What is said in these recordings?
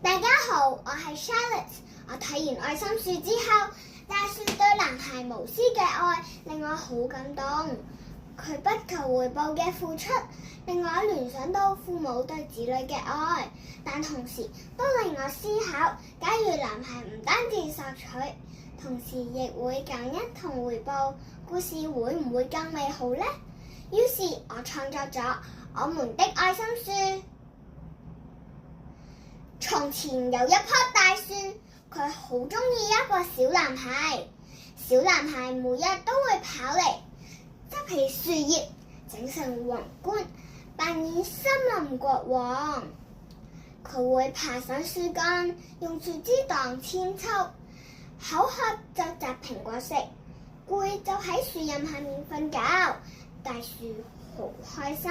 大家好，我係 Charlotte。我睇完愛心樹之後，大樹對男孩無私嘅愛令我好感動。佢不求回報嘅付出，令我聯想到父母對子女嘅愛，但同時都令我思考，假如男孩唔單止索取，同時亦會感恩同回報，故事會唔會更美好呢？於是我創作咗我們的愛心樹。從前有一棵大樹，佢好鍾意一個小男孩。小男孩每日都會跑嚟執起樹葉，整成皇冠，扮演森林國王。佢會爬上樹幹，用樹枝當千秋，口渴就摘蘋果食，攰就喺樹蔭下面瞓覺。大樹好開心。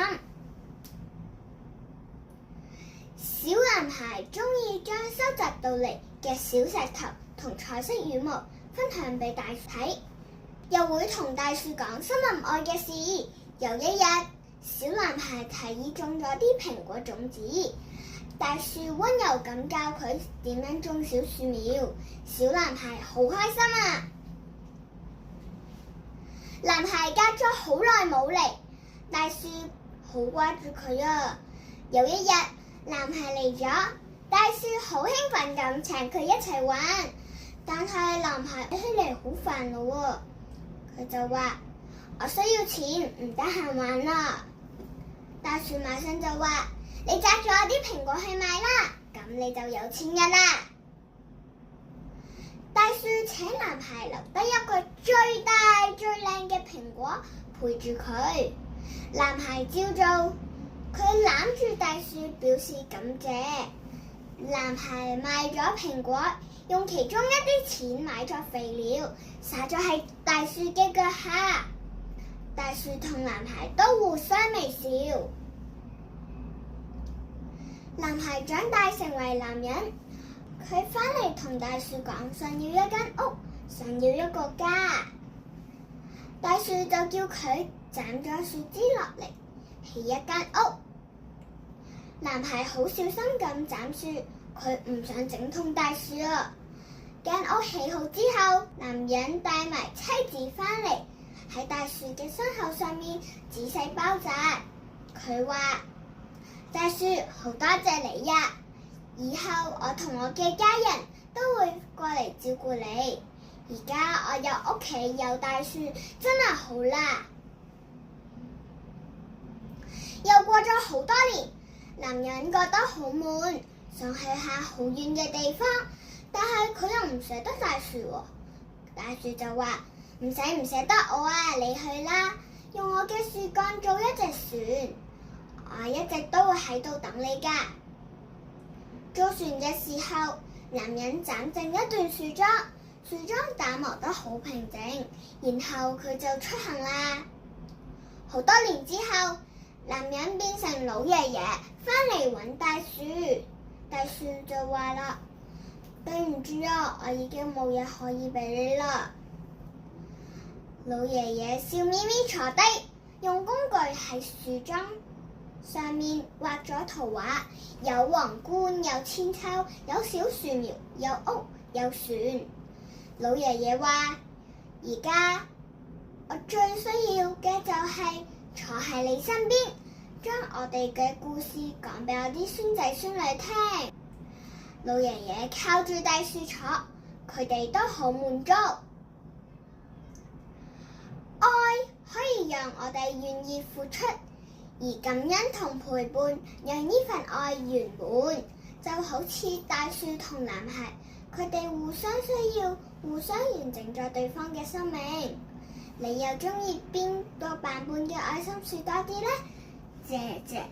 小男孩鍾意將收集到嚟嘅小石頭同彩色羽毛分享俾大樹睇，又會同大樹講森林愛嘅事。有一日，小男孩提議種咗啲蘋果種子，大樹溫柔咁教佢點樣種小樹苗。小男孩好開心啊！男孩隔咗好耐冇嚟，大樹好掛住佢啊。有一日，男孩嚟咗，大樹好興奮咁請佢一齊玩，但係男孩睇起嚟好煩惱喎。佢就話：我需要錢，唔得閒玩啦。大樹馬上就話：你摘咗啲蘋果去賣啦，咁你就有錢㗎啦。大樹請男孩留低一個最大最靚嘅蘋果陪住佢，男孩照做。佢攬住大樹表示感謝。男孩賣咗蘋果，用其中一啲錢買咗肥料，撒咗喺大樹嘅腳下。大樹同男孩都互相微笑。男孩長大成為男人，佢返嚟同大樹講，想要一間屋，想要一個家。大樹就叫佢斬咗樹枝落嚟，起一間屋。男孩好小心咁斬樹，佢唔想整痛大樹啊。間屋起好之後，男人帶埋妻子返嚟，喺大樹嘅傷口上面仔細包紮。佢話：大樹，好多謝你呀！以後我同我嘅家人都會過嚟照顧你。而家我有屋企有大樹，真係好啦。又過咗好多年，男人覺得好悶，想去下好遠嘅地方，但係佢又唔捨得大樹喎。大樹就話：唔捨得我啊，你去啦，用我嘅樹幹做一隻船，我一直都會喺度等你㗎。做船嘅時候，男人斬正一段樹樁，樹樁打磨得好平靜，然後佢就出行啦。好多年之後，男人變成老爺爺，返嚟揾大樹。大樹就話啦：對唔住啊，我已經冇嘢可以俾你啦。老爺爺笑眯眯坐低，用工具喺樹樁上面畫咗圖畫，有皇冠，有千秋，有小樹苗，有屋，有船。老爺爺話：而家我最需要嘅就係坐喺你身邊，將我哋嘅故事講俾我啲孫仔孫女聽。老爺爺靠住大樹坐，佢哋都好滿足。愛可以讓我哋願意付出，而感恩同陪伴讓呢份愛圓滿。就好似大樹同男孩，佢哋互相需要，互相完整咗對方嘅生命。你又鍾意邊個版本嘅愛心樹多啲呢？謝謝。